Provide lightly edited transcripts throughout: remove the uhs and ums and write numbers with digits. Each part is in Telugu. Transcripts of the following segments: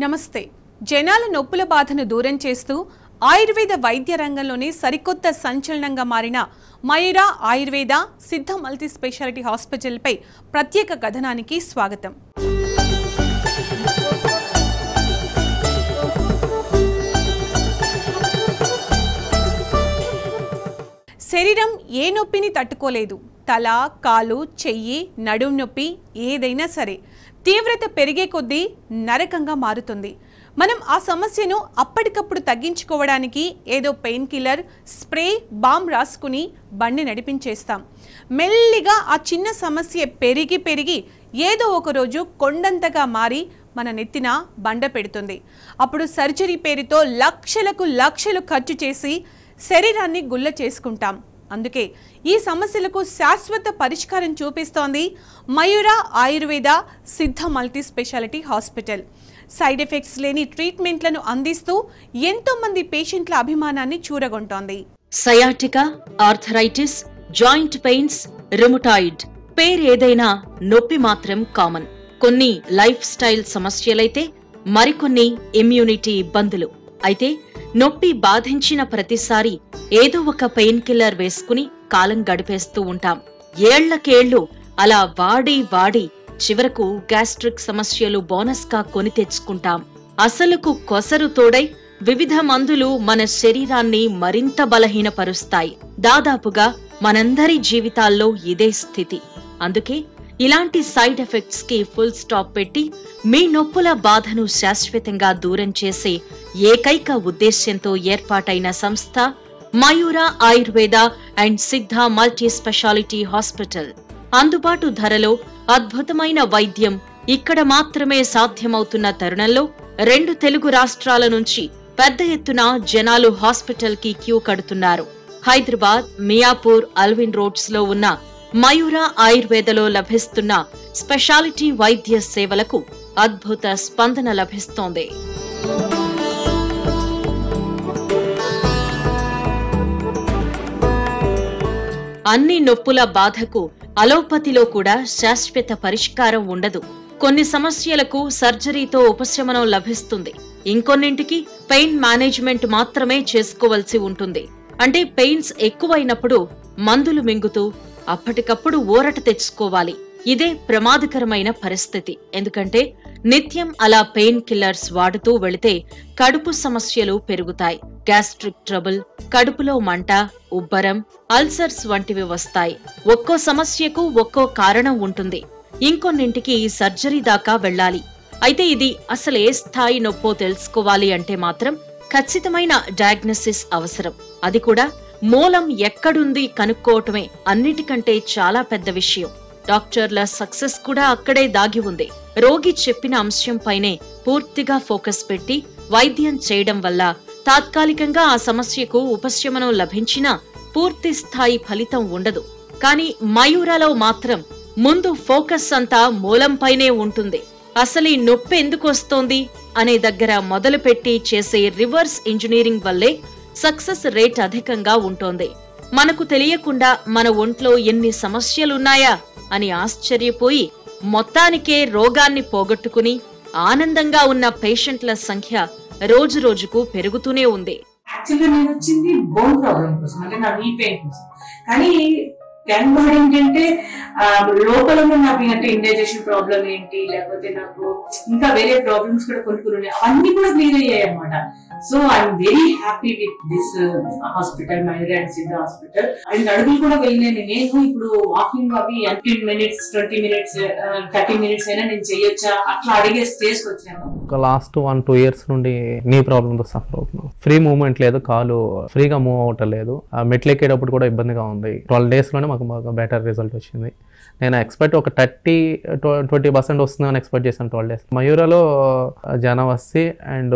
నమస్తే. జనాల నొప్పుల బాధను దూరం చేస్తూ ఆయుర్వేద వైద్య రంగంలోని సరికొత్త సంచలనంగా మారిన మయూరా ఆయుర్వేద సిద్ధ మల్టీ స్పెషాలిటీ హాస్పిటల్పై ప్రత్యేక కథనానికి స్వాగతం. శరీరం ఏ నొప్పిని తట్టుకోలేదు. తల, కాలు, చెయ్యి, నడుం నొప్పి ఏదైనా సరే తీవ్రత పెరిగే కొద్దీ నరకంగా మారుతుంది. మనం ఆ సమస్యను అప్పటికప్పుడు తగ్గించుకోవడానికి ఏదో పెయిన్ కిల్లర్, స్ప్రే, బామ్ రాసుకుని బండి నడిపించేస్తాం. మెల్లిగా ఆ చిన్న సమస్య పెరిగి ఏదో ఒక రోజు కొండంతగా మారి మన నెత్తిన బండ పెడుతుంది. అప్పుడు సర్జరీ పేరుతో లక్షలు ఖర్చు చేసి శరీరాన్ని గుల్ల చేసుకుంటాం. అందుకే ఈ సమస్యలకు శాశ్వత పరిష్కారం చూపిస్తోంది Mayura Ayurveda Siddha multi specialty hospital. Side effects లేని ట్రీట్మెంట్లను అందిస్తూ ఎంతో మంది పేషెంట్ల అభిమానాన్ని చూరగొంటోంది. Sciatica, arthritis, joint pains, rheumatoid పేరేదైనా నొప్పి మాత్రం కామన్. కొన్ని లైఫ్ స్టైల్ సమస్యలైతే మరికొన్ని ఇమ్యూనిటీ ఇబ్బందులు. అయితే నొప్పి బాధించిన ప్రతిసారి ఏదో ఒక పెయిన్ కిల్లర్ వేసుకుని కాలం గడిపేస్తూ ఉంటాం. ఏళ్లకేళ్లు అలా వాడి చివరకు గ్యాస్ట్రిక్ సమస్యలు బోనస్ గా కొని తెచ్చుకుంటాం. అసలుకు కొసరు తోడై వివిధ మందులు మన శరీరాన్ని మరింత బలహీనపరుస్తాయి. దాదాపుగా మనందరి జీవితాల్లో ఇదే స్థితి. అందుకే ఇలాంటి సైడ్ ఎఫెక్ట్స్ కి ఫుల్ స్టాప్ పెట్టి మీ నొప్పుల బాధను శాశ్వతంగా దూరం చేసే ఏకైక ఉద్దేశ్యంతో ఏర్పాటైన సంస్థ Mayura Ayurveda and Siddha multi specialty hospital. అందుబాటు ధరలో అద్భుతమైన వైద్యం ఇక్కడ మాత్రమే సాధ్యమవుతున్న తరుణంలో 2 తెలుగు రాష్ట్రాల నుంచి పెద్ద ఎత్తున జనాలు హాస్పిటల్ కి క్యూ కడుతున్నారు. హైదరాబాద్, మియాపూర్, అల్విన్ రోడ్స్ లో ఉన్న మయూరా ఆయుర్వేదలో లభిస్తున్న స్పెషాలిటీ వైద్య సేవలకు అద్భుత స్పందన లభిస్తోంది. అన్ని నొప్పుల బాధకు అలోపతిలో కూడా శాశ్వత పరిష్కారం ఉండదు. కొన్ని సమస్యలకు సర్జరీతో ఉపశమనం లభిస్తుంది. ఇంకొన్నింటికి పెయిన్ మేనేజ్మెంట్ మాత్రమే చేసుకోవలసి ఉంటుంది. అంటే పెయిన్స్ ఎక్కువైనప్పుడు మందులు మింగుతూ అప్పటికప్పుడు ఊరట తెచ్చుకోవాలి. ఇదే ప్రమాదకరమైన పరిస్థితి. ఎందుకంటే నిత్యం అలా పెయిన్ కిల్లర్స్ వాడుతూ వెళితే కడుపు సమస్యలు పెరుగుతాయి. గ్యాస్ట్రిక్ ట్రబుల్, కడుపులో మంట, ఉబ్బరం, అల్సర్స్ వంటివి వస్తాయి. ఒక్కో సమస్యకు ఒక్కో కారణం ఉంటుంది. ఇంకొన్నింటికి సర్జరీ దాకా వెళ్లాలి. అయితే ఇది అసలు ఏ స్థాయి నొప్పో తెలుసుకోవాలి అంటే మాత్రం ఖచ్చితమైన డయాగ్నోసిస్ అవసరం. అది కూడా మూలం ఎక్కడుంది కనుక్కోవటమే అన్నిటికంటే చాలా పెద్ద విషయం. డాక్టర్ల సక్సెస్ కూడా అక్కడే దాగి ఉంది. రోగి చెప్పిన అంశంపైనే పూర్తిగా ఫోకస్ పెట్టి వైద్యం చేయడం వల్ల తాత్కాలికంగా ఆ సమస్యకు ఉపశమనం లభించినా పూర్తి స్థాయి ఫలితం ఉండదు. కానీ మయూరాలో మాత్రం ముందు ఫోకస్ అంతా మూలంపైనే ఉంటుంది. అసలు ఈ నొప్పి ఎందుకు వస్తోంది అనే దగ్గర మొదలుపెట్టి చేసే రివర్స్ ఇంజనీరింగ్ వల్లే సక్సెస్ రేట్ అధికంగా ఉంటోంది. మనకు తెలియకుండా మన ఒంట్లో ఎన్ని సమస్యలున్నాయా అని ఆశ్చర్యపోయి మొత్తానికే రోగాన్ని పోగొట్టుకుని ఆనందంగా ఉన్న పేషెంట్ల సంఖ్య రోజుకు పెరుగుతూనే ఉంది. యాక్చువల్గా నేను వచ్చింది బోన్ ప్రాబ్లం కోసం, అంటే నా నీ పెయిన్ కోసం. కానీ క్యాన్ బాడీ ఏంటంటే లోపల నాకు అంటే ఇండైజెషన్ ప్రాబ్లం ఏంటి, లేకపోతే నాకు ఇంకా వేరే ప్రాబ్లమ్స్ కూడా కొన్ని ఉన్నాయి, అవన్నీ కూడా క్లియర్ అయ్యాయి అన్నమాట. So I'm very happy with this hospital, Mayura and సిద్ధ హాస్పిటల్. అండ్ అడుగులు కూడా వెళ్ళాను నేను. ఇప్పుడు వాకింగ్ అవి 15 minutes, 20 minutes, 30 minutes అయినా నేను చేయొచ్చా అట్లా అడిగే స్టేజ్కి వచ్చాను. లాస్ట్ 1-2 years నుండి నీ ప్రాబ్లంతో సఫర్ అవుతున్నాను. ఫ్రీ మూవ్మెంట్ లేదు, కాలు ఫ్రీగా మూవ్ అవటం లేదు. మెట్లు ఎక్కేటప్పుడు కూడా ఇబ్బందిగా ఉంది. 12 days లోనే మాకు బెటర్ రిజల్ట్ వచ్చింది. నేను ఎక్స్పెక్ట్ ఒక 30-20% వస్తుందని ఎక్స్పెక్ట్ చేశాను 12 days. మయూరాలో జనవస్తి అండ్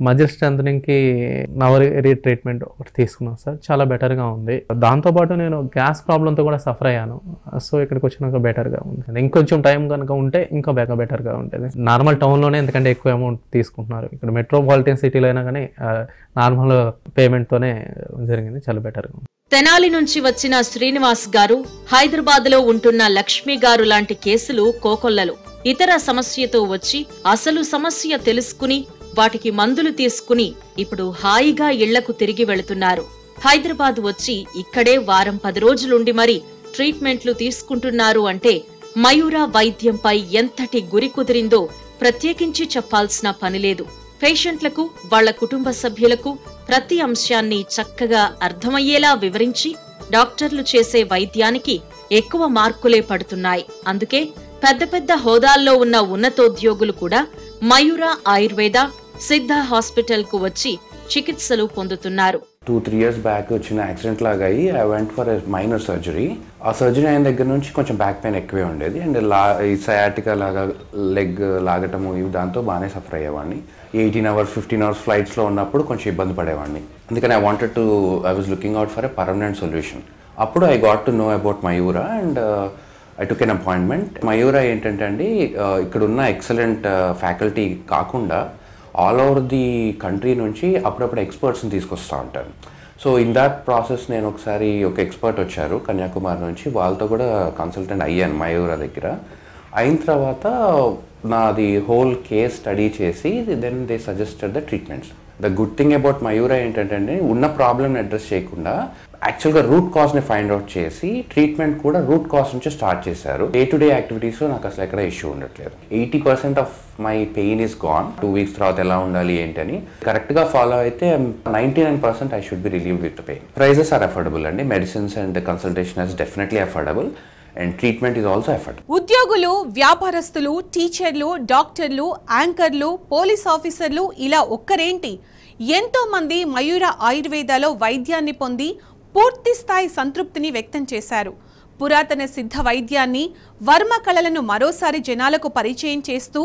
మజిల్ స్ట్రెంథనింగ్కి నవరీ ట్రీట్మెంట్ ఒకటి తీసుకున్నాను సార్. చాలా బెటర్గా ఉంది. దాంతోపాటు నేను గ్యాస్ ప్రాబ్లంతో కూడా సఫర్ అయ్యాను. సో ఇక్కడికి వచ్చినాక బెటర్గా ఉంది. ఇంకొంచెం టైం కనుక ఉంటే ఇంకా బెటర్గా ఉంటుంది. నార్మల్ టౌన్లోనే ఎందుకంటే ఎక్కువ అమౌంట్ తీసుకుంటున్నారు. ఇక్కడ మెట్రోపాలిటన్ సిటీలో అయినా కానీ నార్మల్ పేమెంట్తోనే జరిగింది. చాలా బెటర్గా ఉంది. తెనాలి నుంచి వచ్చిన శ్రీనివాస్ గారు, హైదరాబాద్ లో ఉంటున్న లక్ష్మి గారు లాంటి కేసులు కోకొల్లలు. ఇతర సమస్యతో వచ్చి అసలు సమస్య తెలుసుకుని వాటికి మందులు తీసుకుని ఇప్పుడు హాయిగా ఇళ్లకు తిరిగి వెళుతున్నారు. హైదరాబాద్ వచ్చి ఇక్కడే వారం 10 రోజులుండి మరి ట్రీట్మెంట్లు తీసుకుంటున్నారు అంటే మయూర వైద్యంపై ఎంతటి గురి కుదిరిందో ప్రత్యేకించి చెప్పాల్సిన పనిలేదు. పేషెంట్లకు, వాళ్ల కుటుంబ సభ్యులకు ప్రతి అంశాన్ని చక్కగా అర్థమయ్యేలా వివరించి డాక్టర్లు చేసే వైద్యానికి ఎక్కువ మార్కులే పడుతున్నాయి. అందుకే పెద్ద పెద్ద హోదాల్లో ఉన్న ఉన్నతోద్యోగులు కూడా మయూర ఆయుర్వేద సిద్ధ హాస్పిటల్ కు వచ్చి చికిత్సలు పొందుతున్నారు. 2-3 years బ్యాక్ వచ్చిన యాక్సిడెంట్ లాగా అయ్యి I went for minor surgery. ఆ సర్జరీ అయిన దగ్గర నుంచి కొంచెం బ్యాక్ పెయిన్ ఎక్కువే ఉండేది అండ్ ఈ సయాటికా లాగా లెగ్ లాగటము ఇవి దాంతో బాగానే సఫర్ అయ్యేవాడిని. 18 hours 15 hours ఫ్లైట్స్లో ఉన్నప్పుడు కొంచెం ఇబ్బంది పడేవాడిని. అందుకని I was looking out for a permanent solution. అప్పుడు I got to know about Mayura and I took an appointment. Mayura ఏంటంటే అండి, ఇక్కడున్న ఎక్సలెంట్ ఫ్యాకల్టీ కాకుండా ఆల్ ఓవర్ ది కంట్రీ నుంచి అప్పుడప్పుడు ఎక్స్పర్ట్స్ని తీసుకొస్తూ ఉంటారు. సో ఇన్ దాట్ ప్రాసెస్ నేను ఒకసారి ఒక ఎక్స్పర్ట్ వచ్చారు కన్యాకుమారి నుంచి, వాళ్ళతో కూడా కన్సల్టెంట్ అయ్యాను మయూరా దగ్గర. అయిన తర్వాత నాది హోల్ కేస్ స్టడీ చేసి then they suggested the treatments. The good thing about Mayura ఏంటంటే అండి, ఉన్న ప్రాబ్లమ్ని అడ్రస్ చేయకుండా యాక్చువల్గా రూట్ కాజ్ని ఫైండ్ అవుట్ చేసి ట్రీట్మెంట్ కూడా రూట్ కాజ్ నుంచి స్టార్ట్ చేశారు. డే టు డే యాక్టివిటీస్లో నాకు అసలు ఎక్కడ ఇష్యూ ఉండట్లేదు. 80% of my pain is gone. 2 weeks తర్వాత ఎలా ఉండాలి ఏంటని కరెక్ట్గా ఫాలో అయితే 99% I should be relieved with pain. Prices are affordable అండి. Medicines and consultation is definitely affordable and treatment is also affordable. ఉద్యోగులు, వ్యాపారస్తులు, టీచర్లు, డాక్టర్లు, యాంకర్లు, పోలీస్ ఆఫీసర్లు ఇలా ఒక్కరేంటి, ఎంతో మంది మయూర ఆయుర్వేదలో వైద్యాన్ని పొంది పూర్తి స్థాయి సంతృప్తిని వ్యక్తం చేశారు. పురాతన సిద్ధ వైద్యాన్ని, వర్మ కళలను మరోసారి జనాలకు పరిచయం చేస్తూ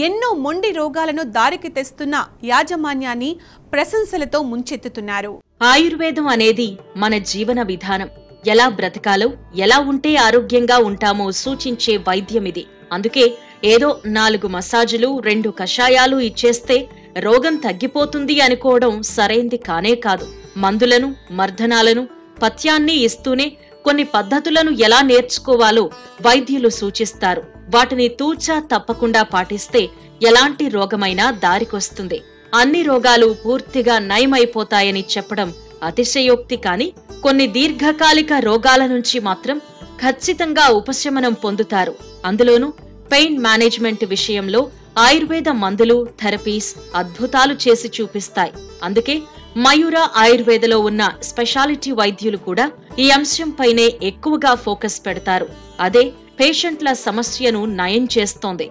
ఎన్నో మొండి రోగాలను దారికి తెస్తున్న యాజమాన్యాన్ని ప్రశంసలతో ముంచెత్తుతున్నారు. ఆయుర్వేదం అనేది మన జీవన విధానం. ఎలా బ్రతకాలో, ఎలా ఉంటే ఆరోగ్యంగా ఉంటామో సూచించే వైద్యమిది. అందుకే ఏదో 4 మసాజులు 2 కషాయాలు ఇచ్చేస్తే రోగం తగ్గిపోతుంది అనుకోవడం సరైంది కానే కాదు. మందులను, మర్దనాలను, పథ్యాన్ని ఇస్తూనే కొన్ని పద్ధతులను ఎలా నేర్చుకోవాలో వైద్యులు సూచిస్తారు. వాటిని తూచా తప్పకుండా పాటిస్తే ఎలాంటి రోగమైనా దారికొస్తుంది. అన్ని రోగాలు పూర్తిగా నయమైపోతాయని చెప్పడం అతిశయోక్తి. కాని కొన్ని దీర్ఘకాలిక రోగాల నుంచి మాత్రం ఖచ్చితంగా ఉపశమనం పొందుతారు. అందులోనూ పెయిన్ మేనేజ్మెంట్ విషయంలో ఆయుర్వేద మందులు, థెరపీస్ అద్భుతాలు చేసి చూపిస్తాయి. అందుకే మయూర ఆయుర్వేదలో ఉన్న స్పెషాలిటీ వైద్యులు కూడా ఈ అంశంపైనే ఎక్కువగా ఫోకస్ పెడతారు. అదే పేషెంట్ల సమస్యను నయం చేస్తోంది.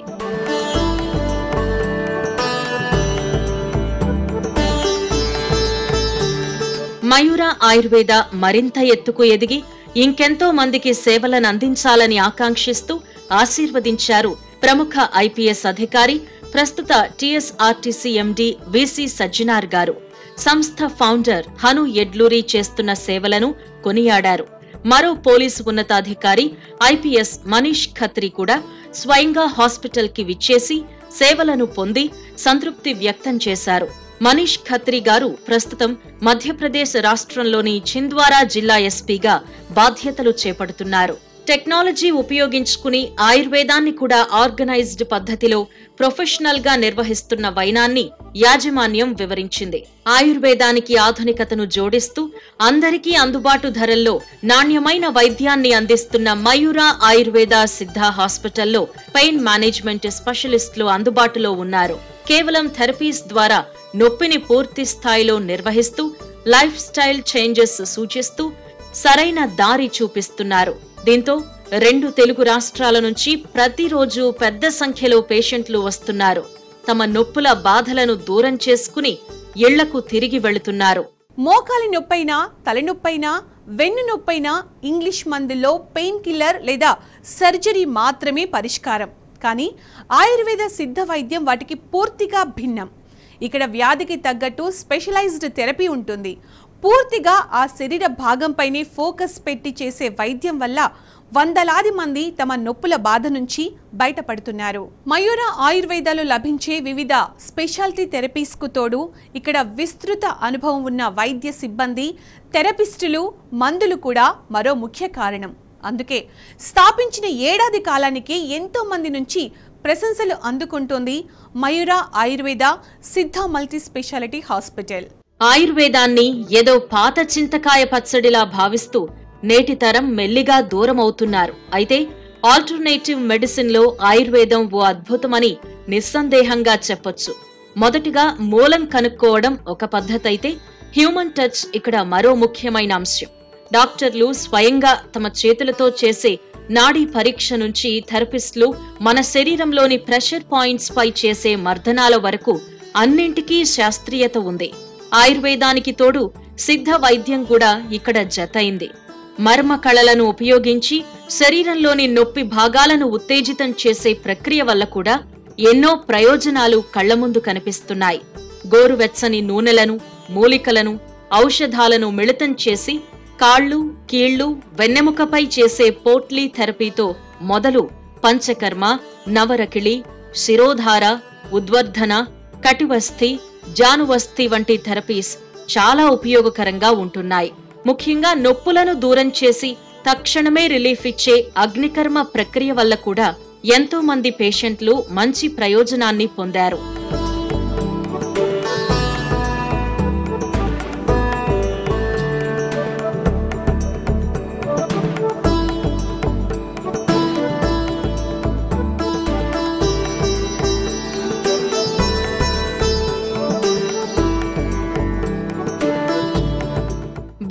మయూర ఆయుర్వేద మరింత ఎత్తుకు ఎదిగి ఇంకెంతో మందికి సేవలను అందించాలని ఆకాంక్షిస్తూ ఆశీర్వదించారు ప్రముఖ ఐపీఎస్ అధికారి, ప్రస్తుత టీఎస్ఆర్టీసీ ఎండీ వీసీ సజ్జనార్ గారు. సంస్థ ఫౌండర్ హను ఎడ్లూరి చేస్తున్న సేవలను కొనియాడారు. మరో పోలీసు ఉన్నతాధికారి ఐపీఎస్ మనీష్ ఖత్రి కూడా స్వయంగా హాస్పిటల్ కి విచ్చేసి సేవలను పొంది సంతృప్తి వ్యక్తం చేశారు. మనీష్ ఖత్రి గారు ప్రస్తుతం మధ్యప్రదేశ్ రాష్ట్రంలోని ఛింద్వారా జిల్లా ఎస్పీగా బాధ్యతలు చేపడుతున్నారు. టెక్నాలజీ ఉపయోగించుకుని ఆయుర్వేదాన్ని కూడా ఆర్గనైజ్డ్ పద్ధతిలో ప్రొఫెషనల్ గా నిర్వహిస్తున్న వైనాన్ని యాజమాన్యం వివరించింది. ఆయుర్వేదానికి ఆధునికతను జోడిస్తూ అందరికీ అందుబాటు ధరల్లో నాణ్యమైన వైద్యాన్ని అందిస్తున్న మయూర ఆయుర్వేద సిద్ధ హాస్పిటల్లో పెయిన్ మేనేజ్మెంట్ స్పెషలిస్టులు అందుబాటులో ఉన్నారు. కేవలం థెరపీస్ ద్వారా నొప్పిని పూర్తి స్థాయిలో నిర్వహిస్తూ లైఫ్ స్టైల్ చేంజెస్ సూచిస్తూ సరైన దారి చూపిస్తున్నారు. దీంతో 2 తెలుగు రాష్ట్రాల నుంచి ప్రతిరోజు పెద్ద సంఖ్యలో పేషెంట్లు వస్తున్నారు. తమ నొప్పుల బాధలను దూరం చేసుకుని ఇళ్లకు తిరిగి వెళుతున్నారు. మోకాలి నొప్పైనా, తలనొప్పైనా, వెన్ను నొప్పైనా ఇంగ్లీష్ మందుల్లో పెయిన్ కిల్లర్ లేదా సర్జరీ మాత్రమే పరిష్కారం. కానీ ఆయుర్వేద సిద్ధ వైద్యం వాటికి పూర్తిగా భిన్నం. ఇక్కడ వ్యాధికి తగ్గట్టు స్పెషలైజ్డ్ థెరపీ ఉంటుంది. పూర్తిగా ఆ శరీర భాగంపైనే ఫోకస్ పెట్టి చేసే వైద్యం వల్ల వందలాది మంది తమ నొప్పుల బాధ నుంచి బయటపడుతున్నారు. మయూర ఆయుర్వేదాలో లభించే వివిధ స్పెషాలిటీ థెరపీస్ కు తోడు ఇక్కడ విస్తృత అనుభవం ఉన్న వైద్య సిబ్బంది, థెరపిస్టులు, మందులు కూడా మరో ముఖ్య కారణం. అందుకే స్థాపించిన ఏడాది కాలానికి ఎంతో మంది నుంచి ప్రశంసలు అందుకుంటోంది మయూర Ayurveda Siddha multi specialty hospital. ఆయుర్వేదాన్ని ఏదో పాత చింతకాయ పచ్చడిలా భావిస్తూ నేటి తరం మెల్లిగా దూరమవుతున్నారు. అయితే ఆల్టర్నేటివ్ మెడిసిన్ లో ఆయుర్వేదం ఓ అద్భుతమని నిస్సందేహంగా చెప్పొచ్చు. మొదటిగా మూలం కనుక్కోవడం ఒక పద్ధతైతే హ్యూమన్ టచ్ ఇక్కడ మరో ముఖ్యమైన అంశం. డాక్టర్లు స్వయంగా తమ చేతులతో చేసే నాడీ పరీక్ష నుంచి థెరపిస్టులు మన శరీరంలోని ప్రెషర్ పాయింట్స్ పై చేసే మర్దనాల వరకు అన్నింటికీ శాస్త్రీయత ఉంది. ఆయుర్వేదానికి తోడు సిద్ధ వైద్యం కూడా ఇక్కడ జతైంది. మర్మ కళలను ఉపయోగించి శరీరంలోని నొప్పి భాగాలను ఉత్తేజితం చేసే ప్రక్రియ వల్ల కూడా ఎన్నో ప్రయోజనాలు కళ్ల ముందు కనిపిస్తున్నాయి. గోరువెచ్చని నూనెలను, మూలికలను, ఔషధాలను మిళితం చేసి కాళ్ళు, కీళ్లు, వెన్నెముకపై చేసే పోట్లీ థెరపీతో మొదలు పంచకర్మ, నవరకిళి, శిరోధార, ఉద్వర్ధన, కటివస్థి, జానువస్థి వంటి థెరపీస్ చాలా ఉపయోగకరంగా ఉంటున్నాయి. ముఖ్యంగా నొప్పులను దూరం చేసి తక్షణమే రిలీఫ్ ఇచ్చే అగ్నికర్మ ప్రక్రియ వల్ల కూడా ఎంతో మంది పేషెంట్లు మంచి ప్రయోజనాన్ని పొందారు.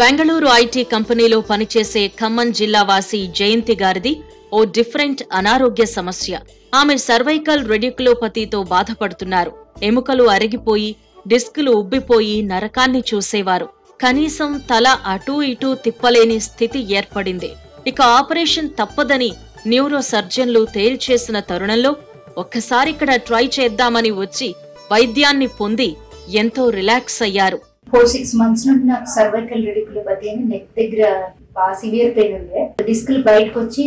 బెంగళూరు ఐటీ కంపెనీలో పనిచేసే ఖమ్మం జిల్లా వాసి జయంతి గారిది ఓ డిఫరెంట్ అనారోగ్య సమస్య. ఆమె సర్వైకల్ రెడిక్యులోపతితో బాధపడుతున్నారు. ఎముకలు అరిగిపోయి, డిస్కులు ఉబ్బిపోయి నరకాన్ని చూసేవారు. కనీసం తల అటూ ఇటూ తిప్పలేని స్థితి ఏర్పడింది. ఇక ఆపరేషన్ తప్పదని న్యూరో సర్జన్లు తేల్చేసిన తరుణంలో ఒక్కసారి ఇక్కడ ట్రై చేద్దామని వచ్చి వైద్యాన్ని పొంది ఎంతో రిలాక్స్ అయ్యారు. 4-6 months నుండి నాకు సర్వైకల్ రెడిక్యులోపతి అని నెక్ దగ్గర బాగా సివియర్ పెయిన్ ఉంది. డిస్క్ బయటకు వచ్చి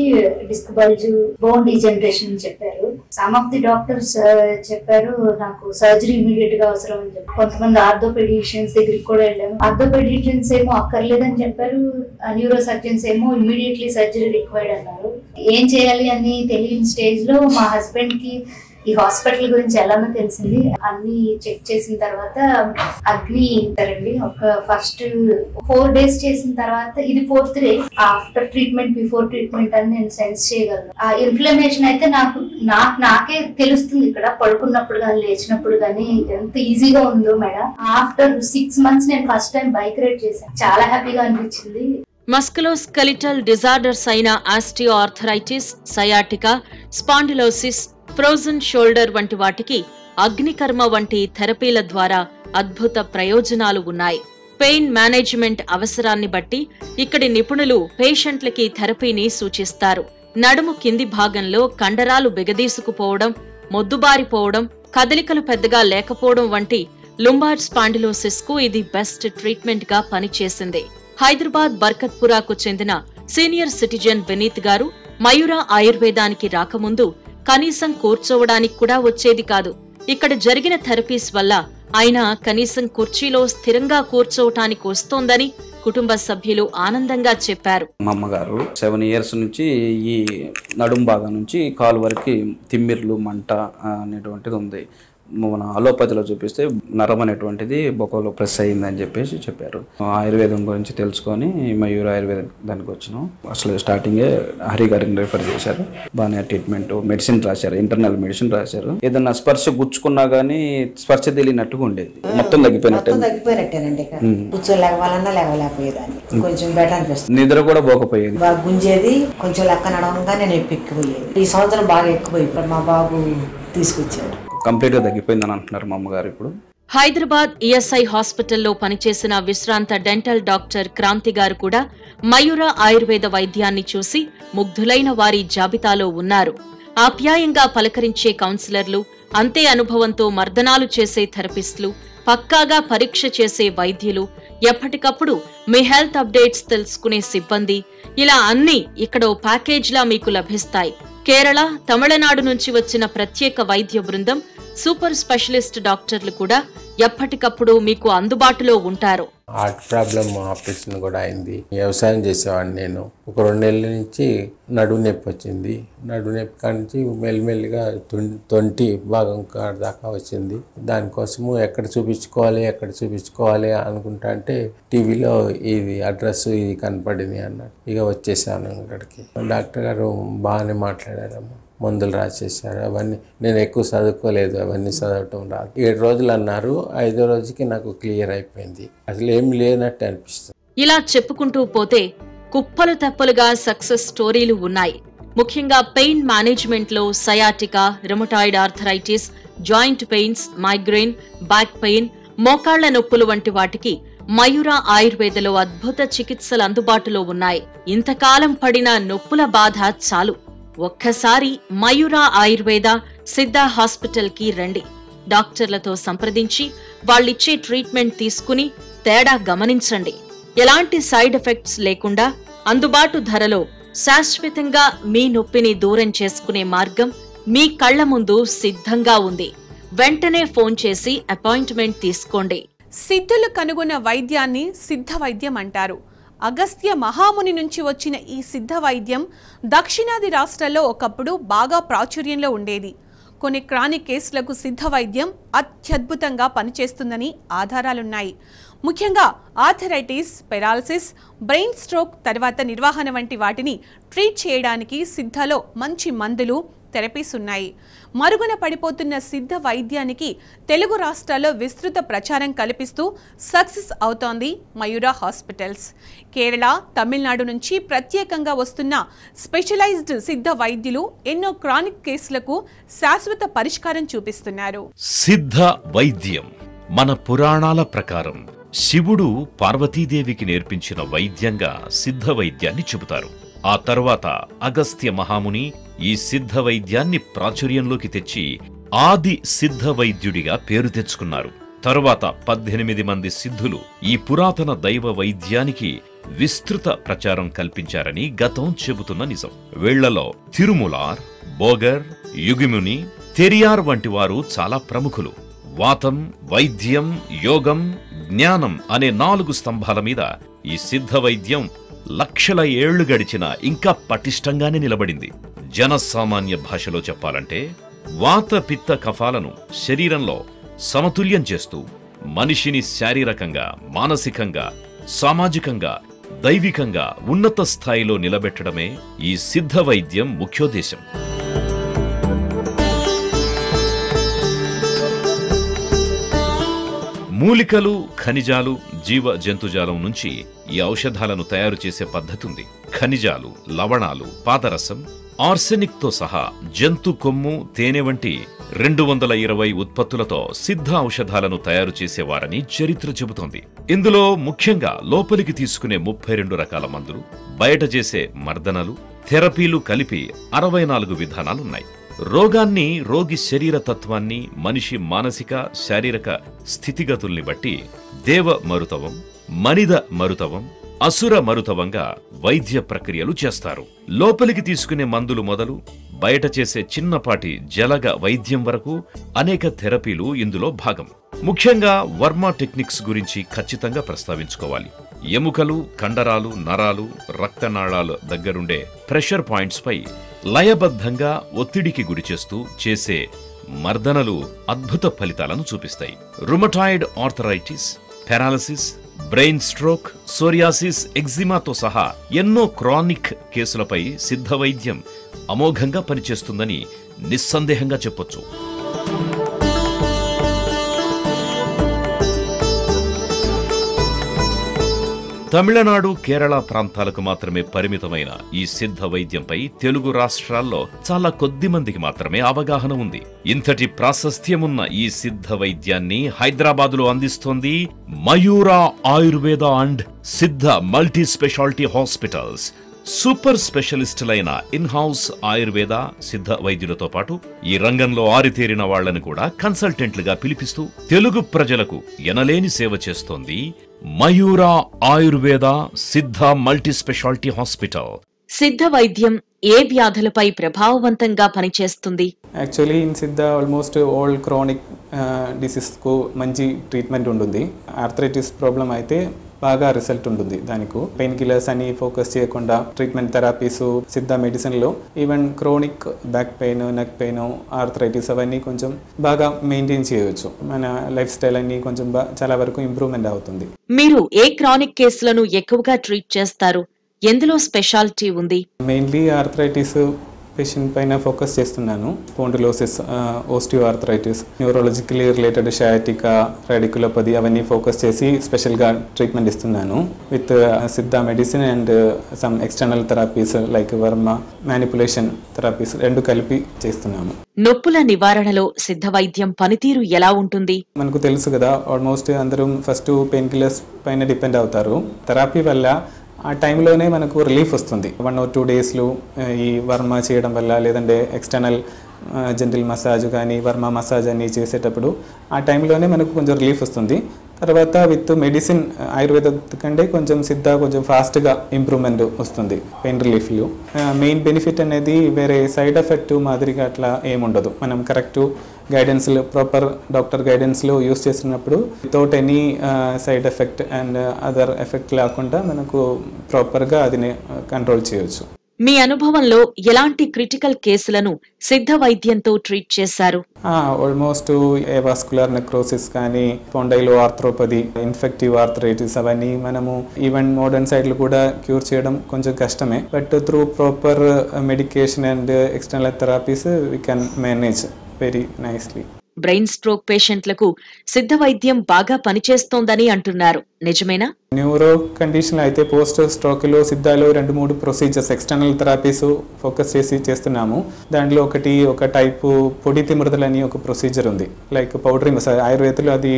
డిస్క్ బల్జ్, బోన్ డీజనరేషన్ అని చెప్పారు. సమ్ ఆఫ్ ది డాక్టర్స్ చెప్పారు నాకు సర్జరీ ఇమీడియట్ గా అవసరం అని చెప్పారు. కొంతమంది ఆర్థోపెడిషియన్స్ దగ్గరికి కూడా వెళ్ళాము. ఆర్థోపెడిషియన్స్ ఏమో అక్కర్లేదని చెప్పారు. న్యూరో సర్జన్స్ ఏమో ఇమీడియట్లీ సర్జరీ రిక్వైర్డ్ అన్నారు. ఏం చేయాలి అని తెలియని స్టేజ్ లో మా హస్బెండ్ కి ఈ హాస్పిటల్ గురించి ఎలానో తెలిసింది. అన్ని చెక్ చేసిన తర్వాత అగ్ని ఇస్తారండి. ఒక ఫస్ట్ 4 days చేసిన తర్వాత ఇది 4th day after treatment, before treatment అని నేను సెన్స్ చేయగలను. ఆ ఇన్ఫ్లమేషన్ అయితే నాకే తెలుస్తుంది. ఇక్కడ పడుకున్నప్పుడు కానీ లేచినప్పుడు కానీ ఎంత ఈజీగా ఉందో మేడం. ఆఫ్టర్ 6 months నేను ఫస్ట్ టైం బైక్ రైడ్ చేశాను. చాలా హ్యాపీగా అనిపించింది. మస్కులోస్కెలిటల్ డిజార్డర్స్ అయిన osteoarthritis, sciatica, spondylosis, frozen shoulder వంటి వాటికి అగ్నికర్మ వంటి థెరపీల ద్వారా అద్భుత ప్రయోజనాలు ఉన్నాయి. పెయిన్ మేనేజ్మెంట్ అవసరాన్ని బట్టి ఇక్కడి నిపుణులు పేషెంట్లకి థెరపీని సూచిస్తారు. నడుము కింది భాగంలో కండరాలు బిగదీసుకుపోవడం, మొద్దుబారిపోవడం, కదలికలు పెద్దగా లేకపోవడం వంటి లుంబార్డ్ స్పాండిలోసిస్ కు ఇది బెస్ట్ ట్రీట్మెంట్ గా పనిచేసింది. హైదరాబాద్ బర్కత్పురాకు చెందిన సీనియర్ సిటిజన్ వినీత్ గారు మయూర ఆయుర్వేదానికి రాకముందు కనీసం కూర్చోవడానికి కూడా వచ్చేది కాదు. ఇక్కడ జరిగిన థెరపీస్ వల్ల ఆయన కనీసం కుర్చీలో స్థిరంగా కూర్చోవటానికి వస్తోందని కుటుంబ సభ్యులు ఆనందంగా చెప్పారు. మా అమ్మగారు 7 years నుంచి ఈ నడుం భాగం నుంచి కాలు వరకు తిమ్మిర్లు, మంట అనేటువంటిది ఉంది. మన అలోపతిలో చూపిస్తే నరం అనేటువంటిది బొక్కలో ప్రెస్ అయ్యిందని చెప్పేసి చెప్పారు. ఆయుర్వేదం గురించి తెలుసుకొని మయూర ఆయుర్వేదం దానికి వచ్చినాం. అసలు స్టార్టింగే హరి గారిని రిఫర్ చేశారు. బాగానే ట్రీట్మెంట్, మెడిసిన్ రాశారు, ఇంటర్నల్ మెడిసిన్ రాశారు. ఏదన్నా స్పర్శ గుచ్చుకున్నా గానీ స్పర్శ తెలియనట్టుగా ఉండేది. మొత్తం తగ్గిపోయినట్టేనండి. కూర్చోలేకపోవాలన్నా లేవలేకపోయేదాన్ని. కొంచెం బెటర్ అనిపిస్తుంది. నిద్ర కూడా పోకపోయేది. బాగా గుంజేది. కొంచెం లెక్క నడవంగానే నొప్పి ఎక్కువయ్యేది. ఈ సంవత్సరం బాగా ఎక్కువైపోయి మా బాబు తీసుకొచ్చాడు. కంప్లీట్ గా తగ్గిపోయిందని అంటున్నారు మా అమ్మగారు. ఇప్పుడు హైదరాబాద్ ఈఎస్ఐ హాస్పిటల్లో పనిచేసిన విశ్రాంత డెంటల్ డాక్టర్ క్రాంతి గారు కూడా మయూర ఆయుర్వేద వైద్యాన్ని చూసి ముగ్ధులైన వారి జాబితాలో ఉన్నారు. ఆప్యాయంగా పలకరించే కౌన్సిలర్లు, అంతే అనుభవంతో మర్దనాలు చేసే థెరపిస్టులు, పక్కాగా పరీక్ష చేసే వైద్యులు, ఎప్పటికప్పుడు మీ హెల్త్ అప్డేట్స్ తెలుసుకునే సిబ్బంది, ఇలా అన్నీ ఇక్కడ ఓ ప్యాకేజ్లా మీకు లభిస్తాయి. కేరళ, తమిళనాడు నుంచి వచ్చిన ప్రత్యేక వైద్య బృందం, సూపర్ స్పెషలిస్ట్ డాక్టర్లు కూడా ఎప్పటికప్పుడు మీకు అందుబాటులో ఉంటారు. హార్ట్ ప్రాబ్లం ఆపరేషన్ కూడా అయింది. వ్యవసాయం చేసేవాడిని నేను. ఒక 2 నెలల నుంచి నడుము నొప్పి వచ్చింది. నడుము నొప్పి కాడ నుంచి మెల్లిమెల్లిగా తొంటి భాగం కాడ దాకా వచ్చింది. దానికోసము ఎక్కడ చూపించుకోవాలి అనుకుంటా అంటే టీవీలో ఇది అడ్రస్ ఇది కనపడింది అన్నాడు. ఇక వచ్చేసాను ఇక్కడికి. డాక్టర్ గారు బాగానే మాట్లాడారమ్మా, మందులు రాసేసారు. అవన్నీ నేను ఎక్కువ చదువుకోలేదు, అవన్నీ చదవటం రాదు. 7 రోజులు అన్నారు. 5వ రోజుకి నాకు క్లియర్ అయిపోయింది. అసలు ఏం లేనట్టు అనిపిస్తుంది. ఇలా చెప్పుకుంటూ పోతే కుప్పలు తెప్పలుగా సక్సెస్ స్టోరీలు ఉన్నాయి. ముఖ్యంగా పెయిన్ మేనేజ్మెంట్ లో sciatica, rheumatoid arthritis, joint pains, migraine, back pain, మోకాళ్ల నొప్పులు వంటి వాటికి మయూర ఆయుర్వేదలో అద్భుత చికిత్సలు అందుబాటులో ఉన్నాయి. ఇంతకాలం పడిన నొప్పుల బాధ చాలు, ఒక్కసారి మయూర ఆయుర్వేద సిద్ధ హాస్పిటల్ కి రండి. డాక్టర్లతో సంప్రదించి వాళ్ళిచ్చే ట్రీట్మెంట్ తీసుకుని తేడా గమనించండి. ఎలాంటి సైడ్ ఎఫెక్ట్స్ లేకుండా అందుబాటు ధరలో శాశ్వతంగా మీ నొప్పిని దూరం చేసుకునే మార్గం మీ కళ్ల ముందు సిద్ధంగా ఉంది. వెంటనే ఫోన్ చేసి అపాయింట్మెంట్ తీసుకోండి. సిద్ధులు కనుగొన్న వైద్యాన్ని సిద్ధ వైద్యం అంటారు. అగస్త్య మహాముని నుంచి వచ్చిన ఈ సిద్ధ వైద్యం దక్షిణాది రాష్ట్రాల్లో ఒకప్పుడు బాగా ప్రాచుర్యంలో ఉండేది. కొన్ని క్రానిక్ కేసులకు సిద్ధ వైద్యం అత్యద్భుతంగా పనిచేస్తుందని ఆధారాలున్నాయి. ముఖ్యంగా ఆర్థరైటిస్, పెరాలసిస్, బ్రెయిన్ స్ట్రోక్ తర్వాత నిర్వహణ వంటి వాటిని ట్రీట్ చేయడానికి సిద్ధలో మంచి మందులు, థెరపీస్ ఉన్నాయి. మరుగున పడిపోతున్న సిద్ధ వైద్యానికి తెలుగు రాష్ట్రాల్లో విస్తృత ప్రచారం కల్పిస్తూ సక్సెస్ అవుతోంది మయూర హాస్పిటల్స్. కేరళ, తమిళనాడు నుంచి ప్రత్యేకంగా వస్తున్న స్పెషలైజ్డ్ సిద్ధ వైద్యులు ఎన్నో క్రానిక్ కేసులకు శాశ్వత పరిష్కారం చూపిస్తున్నారు. సిద్ధ వైద్యం మన పురాణాల ప్రకారం శివుడు పార్వతీదేవికి నేర్పించిన వైద్యంగా సిద్ధ వైద్యాన్ని చెబుతారు. ఆ తర్వాత అగస్త్య మహాముని ఈ సిద్ధ వైద్యాన్ని ప్రాచుర్యంలోకి తెచ్చి ఆది సిద్ధ వైద్యుడిగా పేరు తెచ్చుకున్నారు. తరువాత 18 మంది సిద్ధులు ఈ పురాతన దైవ వైద్యానికి విస్తృత ప్రచారం కల్పించారని గతం చెబుతున్న నిజం. వీళ్లలో తిరుములార్, బోగర్, యుగిముని, తెరియార్ వంటి వారు చాలా ప్రముఖులు. వాతం, వైద్యం, యోగం, జ్ఞానం అనే 4 స్తంభాల మీద ఈ సిద్ధ వైద్యం లక్షల ఏళ్లు గడిచినా ఇంకా పటిష్టంగానే నిలబడింది. జనసామాన్య భాషలో చెప్పాలంటే వాత, పిత్త, కఫాలను శరీరంలో సమతుల్యం చేస్తూ మనిషిని శారీరకంగా, మానసికంగా, సామాజికంగా, దైవికంగా ఉన్నత స్థాయిలో నిలబెట్టడమే ఈ సిద్ధ వైద్యం ముఖ్యోద్దేశం. మూలికలు, ఖనిజాలు, జీవ జంతుజాలం నుంచి ఈ ఔషధాలను తయారు చేసే పద్ధతి ఉంది. ఖనిజాలు, లవణాలు, పాదరసం, ఆర్సెనిక్ తో సహా జంతు కొమ్ము, తేనె వంటి 220 ఉత్పత్తులతో సిద్ధ ఔషధాలను తయారు చేసేవారని చరిత్ర చెబుతోంది. ఇందులో ముఖ్యంగా లోపలికి తీసుకునే 32 రకాల మందులు, బయట చేసే మర్దనలు, థెరపీలు కలిపి 64 విధానాలున్నాయి. రోగాన్ని, రోగి శరీర తత్వాన్ని, మనిషి మానసిక, శారీరక స్థితిగతుల్ని బట్టి దేవ మరుతవం, మనిద మరుతవం, అసుర మరుతవంగా వైద్య ప్రక్రియలు చేస్తారు. లోపలికి తీసుకునే మందులు మొదలు బయట చేసే చిన్నపాటి జలగ వైద్యం వరకు అనేక థెరపీలు ఇందులో భాగం. ముఖ్యంగా వర్మ టెక్నిక్స్ గురించి ఖచ్చితంగా ప్రస్తావించుకోవాలి. ఎముకలు, కండరాలు, నరాలు, రక్తనాళాల దగ్గరుండే ప్రెషర్ పాయింట్స్ పై లయబద్ధంగా ఒత్తిడికి గురిచేస్తూ చేసే మర్దనలు అద్భుత ఫలితాలను చూపిస్తాయి. Rheumatoid arthritis, paralysis, brain stroke, psoriasis, ఎగ్జిమాతో సహా ఎన్నో క్రానిక్ కేసులపై సిద్ధ వైద్యం అమోఘంగా పనిచేస్తుందని నిస్సందేహంగా చెప్పొచ్చు. తమిళనాడు, కేరళ ప్రాంతాలకు మాత్రమే పరిమితమైన ఈ సిద్ధ వైద్యంపై తెలుగు రాష్ట్రాల్లో చాలా కొద్ది మందికి మాత్రమే అవగాహన ఉంది. ఇంతటి ప్రాశస్త్యమున్న ఈ సిద్ధ వైద్యాన్ని హైదరాబాదులో అందిస్తోంది Mayura Ayurveda and Siddha multi specialty hospitals. Super స్పెషలిస్టులైన ఇన్-హౌస్ ఆయుర్వేద, సిద్ధ వైద్యులతో పాటు ఈ రంగంలో ఆరితేరిన వాళ్లను కూడా కన్సల్టెంట్లుగా పిలిపిస్తూ తెలుగు ప్రజలకు ఎనలేని సేవ చేస్తోంది మయూర Ayurveda Siddha multi specialty hospital. సిద్ధ వైద్యం ఏ వ్యాధులపై ప్రభావవంతంగా పనిచేస్తుంది? యాక్చువల్లీ ఇన్ సిద్ధ ఆల్మోస్ట్ ఆల్ క్రానిక్ డిసీజ్కు మంచి ట్రీట్మెంట్ ఉంటుంది. ఆర్థరైటిస్ ప్రాబ్లం అయితే బాగా రిజల్ట్ ఉంటుంది. దానికి పెయిన్ కిల్లర్స్ అని ఫోకస్ చేయకుండా ట్రీట్మెంట్ థెరపీస్ సిద్ధ మెడిసిన్లో even chronic back pain, neck pain, arthritis అవన్నీ కొంచెం బాగా మెయింటైన్ చేయవచ్చు. మన లైఫ్ స్టైల్ అన్ని కొంచెం చాలా వరకు ఇంప్రూవ్మెంట్ అవుతుంది. మీరు ఏ క్రానిక్ కేసులను ఎక్కువగా ట్రీట్ చేస్తారు? ఎందులో స్పెషాలిటీ ఉంది? మెయిన్లీ ఆర్థరైటిస్ పేషెంట్ పైన ఫోకస్ చేస్తున్నాను. Spondylosis, osteo arthritis, neurologically related sciatica, radiculopathy అవన్నీ ఫోకస్ చేసి స్పెషల్గా ట్రీట్మెంట్ ఇస్తున్నాను. With Siddha medicine and some external therapies like Varma, manipulation therapies రెండు కలిపి చేస్తున్నాము. నొప్పుల నివారణలో సిద్ధ వైద్యం పనితీరు ఎలా ఉంటుంది? మనకు తెలుసు కదా, ఆల్మోస్ట్ అందరూ ఫస్ట్ పెయిన్ కిల్లర్స్ పైన డిపెండ్ అవుతారు. థెరపీ వల్ల ఆ టైంలోనే మనకు రిలీఫ్ వస్తుంది. 1 or 2 డేస్లో ఈ వర్మ చేయడం వల్ల, లేదంటే ఎక్స్టర్నల్ జెంటిల్ మసాజ్ కానీ వర్మ మసాజ్ అని చేసేటప్పుడు ఆ టైంలోనే మనకు కొంచెం రిలీఫ్ వస్తుంది. తర్వాత విత్ మెడిసిన్ ఆయుర్వేద కంటే కొంచెం సిద్ధ కొంచెం ఫాస్ట్గా ఇంప్రూవ్మెంట్ వస్తుంది పెయిన్ రిలీఫ్లో. మెయిన్ బెనిఫిట్ అనేది వేరే సైడ్ ఎఫెక్ట్ మాదిరిగా అట్లా ఏముండదు. మనం కరెక్ట్ గైడెన్స్లో, ప్రాపర్ డాక్టర్ గైడెన్స్లో యూస్ చేసినప్పుడు without any side effect and other effect లేకుండా మనకు ప్రాపర్గా అది కంట్రోల్ చేయవచ్చు. మీ అనుభవంలో ఎలాంటి క్రిటికల్ కేసులను సిద్ధ వైద్యంతో ట్రీట్ చేశారు? ఆల్మోస్ట్ వాస్కులర్ నెక్రోసిస్ కానీ, స్పాండైలో ఆర్థ్రోపతి, ఇన్ఫెక్టివ్ ఆర్థరైటిస్ అవన్నీ మనము ఈవెన్ మోడర్న్ సైడ్లు కూడా క్యూర్ చేయడం కొంచెం కష్టమే. But through proper medication and external therapies we can manage very nicely. Brain stroke పేషెంట్లకు సిద్ధ వైద్యం బాగా పనిచేస్తోందని అంటున్నారు, నిజమేనా? న్యూరో కండిషన్ అయితే పోస్ట్ స్ట్రోక్లో సిద్ధాలో 2-3 ప్రొసీజర్స్ ఎక్స్టర్నల్ థెరపీస్ ఫోకస్ చేసి చేస్తున్నాము. దాంట్లో ఒక టైపు పొడి తిమిరుదలు అని ఒక ప్రొసీజర్ ఉంది, లైక్ పౌడరీ మసాజ్. ఆయుర్వేదలో అది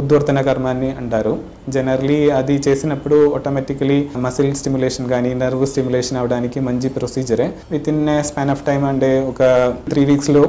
ఉద్వర్తన కర్మ అని అంటారు. జనరలీ అది చేసినప్పుడు ఆటోమేటికలీ మసిల్ స్టిమ్యులేషన్ కానీ, నర్వ్ స్టిమ్యులేషన్ అవడానికి మంచి ప్రొసీజరే. Within span of time అంటే ఒక 3 వీక్స్లో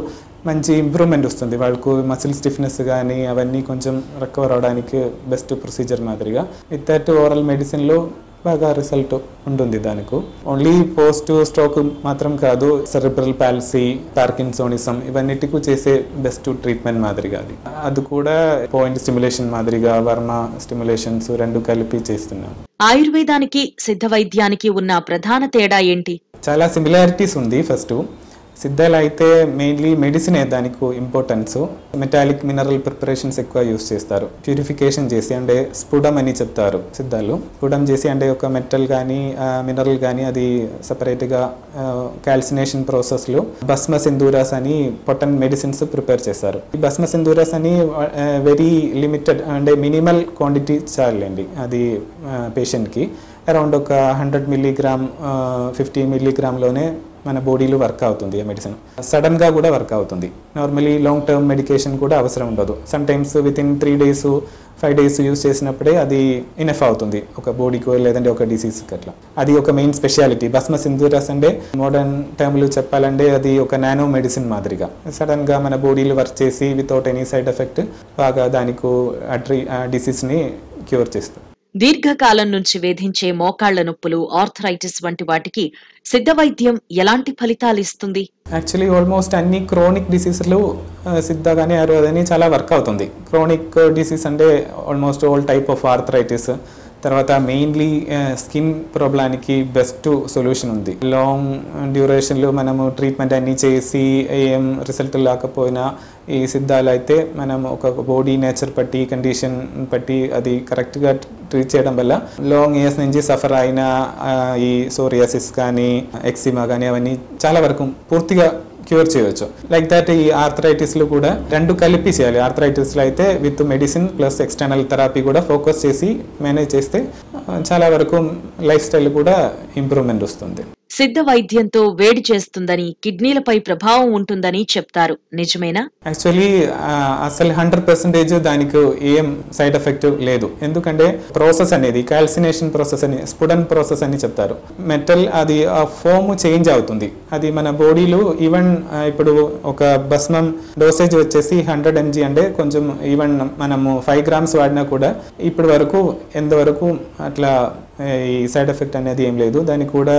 మంచి ఇంప్రూవ్మెంట్ వస్తుంది. వాళ్ళకు మసిల్ స్టిఫ్నెస్ కానీ అవన్నీ కొంచెం రికవర్ అవడానికి బెస్ట్ ప్రొసీజర్ మాదిరిగా. విత్ దట్ ఓరల్ మెడిసిన్లో బాగా రిజల్ట్ ఉంటుంది. దానికి ఓన్లీ పోస్ట్ స్ట్రోక్ మాత్రం కాదు, సెరెబ్రల్ పాలసీ, పార్కిన్సోనిజం ఇవన్నిటికీ చేసే బెస్ట్ ట్రీట్మెంట్ మాదిరిగా అది కూడా పాయింట్ స్టిమ్యులేషన్ మాదిరిగా వర్మ స్టిమ్యులేషన్స్ రెండు కలిపి చేస్తున్నాం. ఆయుర్వేదానికి సిద్ధ వైద్యానికి ఉన్న ప్రధాన తేడా ఏంటి? చాలా సిమిలారిటీస్ ఉంది. ఫస్ట్ సిద్ధాలు అయితే మెయిన్లీ మెడిసినే దానికి ఇంపార్టెన్స్. మెటాలిక్ మినరల్ ప్రిపరేషన్స్ ఎక్కువ యూస్ చేస్తారు. ప్యూరిఫికేషన్ చేసి అంటే స్ఫుడం అని చెప్తారు సిద్ధాలు. స్ఫుడం చేసి అంటే ఒక మెటల్ కానీ మినరల్ కానీ అది సపరేట్గా క్యాల్సినేషన్ ప్రాసెస్లో భస్మ సింధూరాస్ అని పొటెంట్ మెడిసిన్స్ ప్రిపేర్ చేస్తారు. ఈ భస్మ సింధూరాస్ అని వెరీ లిమిటెడ్ అంటే మినిమల్ క్వాంటిటీ చాలండి అది పేషెంట్కి. అరౌండ్ ఒక 100 మిల్లీగ్రామ్ 50 మిల్లీగ్రామ్లోనే మన బాడీలో వర్క్ అవుతుంది ఆ మెడిసిన్. సడన్గా కూడా వర్క్ అవుతుంది. నార్మలీ లాంగ్ టర్మ్ మెడికేషన్ కూడా అవసరం ఉండదు. Some times with in 3 days 5 days use చేసినప్పుడే అది ఇనఫ్ అవుతుంది ఒక బాడీకో లేదంటే ఒక డిసీజ్కి. అట్లా అది ఒక మెయిన్ స్పెషాలిటీ. భస్మ సింధూరాస్ అంటే మోడర్న్ టర్మ్లో చెప్పాలంటే అది ఒక నానో మెడిసిన్ మాదిరిగా సడన్గా మన బాడీలో వర్క్ చేసి వితౌట్ ఎనీ సైడ్ ఎఫెక్ట్ బాగా దానికి ఆ డిసీజ్ని క్యూర్ చేస్తుంది. దీర్ఘకాలం నుంచి వేధించే మోకాళ్ల నొప్పులు, ఆర్థరైటిస్ వంటి వాటికి సిద్ధ వైద్యం ఎలాంటి ఫలితాలు ఇస్తుంది? యాక్చువల్లీ ఆల్మోస్ట్ అన్ని క్రోనిక్ డిసీజ్లు సిద్ధ కానీ ఆయుర్వేదని చాలా వర్క్ అవుతుంది. క్రోనిక్ డిసీజ్ అంటే almost all type of arthritis. తర్వాత మెయిన్లీ స్కిన్ ప్రాబ్లానికి బెస్ట్ సొల్యూషన్ ఉంది. లాంగ్ డ్యూరేషన్లో మనము ట్రీట్మెంట్ అన్నీ చేసి ఏం రిజల్ట్ లేకపోయినా ఈ సిద్ధాలు అయితే మనం ఒక బాడీ నేచర్ బట్టి, కండిషన్ బట్టి అది కరెక్ట్గా ట్రీట్ చేయడం వల్ల లాంగ్ ఇయర్స్ నుంచి సఫర్ అయిన ఈ సోరియాసిస్ కానీ, ఎక్సిమా కానీ అవన్నీ చాలా వరకు పూర్తిగా క్యూర్ చేయవచ్చు. లైక్ దట్ ఈ ఆర్థరైటిస్లో కూడా రెండు కలిపి చేయాలి. ఆర్థరైటిస్లో అయితే with medicine plus external therapy కూడా ఫోకస్ చేసి మేనేజ్ చేస్తే చాలా వరకు లైఫ్ స్టైల్ కూడా ఇంప్రూవ్మెంట్ వస్తుంది. సిద్ధ వైద్యంతో వేడి చేస్తుందని, కిడ్నీలపై ప్రభావం ఉంటుందని చెప్తారు, నిజమేనా? యాక్చువల్లీ అసలు 100% దానికి ఏం సైడ్ ఎఫెక్ట్ లేదు. ఎందుకంటే ప్రాసెస్ అనేది క్యాల్సినేషన్ ప్రాసెస్ అని, స్ఫుడన్ ప్రాసెస్ అని చెప్తారు. మెటల్ అది ఆ ఫోమ్ చేంజ్ అవుతుంది. అది మన బాడీలో ఈవెన్ ఇప్పుడు ఒక భస్మం డోసేజ్ వచ్చేసి 100 mg అంటే కొంచెం ఈవెన్ మనము 5 grams వాడినా కూడా ఇప్పటి వరకు ఎంతవరకు అట్లా ఈ సైడ్ ఎఫెక్ట్ అనేది ఏం లేదు. దానికి కూడా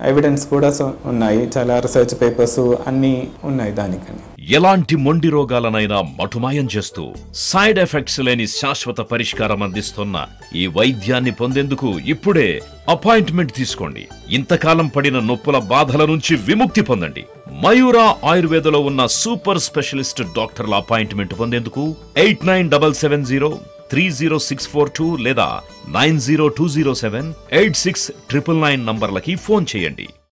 ఎవిడెన్స్ కూడా ఉన్నాయి, చాలా రీసెర్చ్ పేపర్స్ అన్నీ ఉన్నాయి దానికని. ఎలాంటి మొండి రోగాలనైనా మటుమాయం చేస్తూ సైడ్ ఎఫెక్ట్స్ లేని శాశ్వత పరిష్కారం అందిస్తున్న ఈ వైద్యాన్ని పొందేందుకు ఇప్పుడే అపాయింట్మెంట్ తీసుకోండి. ఇంతకాలం పడిన నొప్పుల బాధల నుంచి విముక్తి పొందండి. మయూరా ఆయుర్వేదలో ఉన్న సూపర్ స్పెషలిస్ట్ డాక్టర్ల అపాయింట్మెంట్ పొందేందుకు 8977030642 లేదా 9020786999 నంబర్లకి ఫోన్ చేయండి.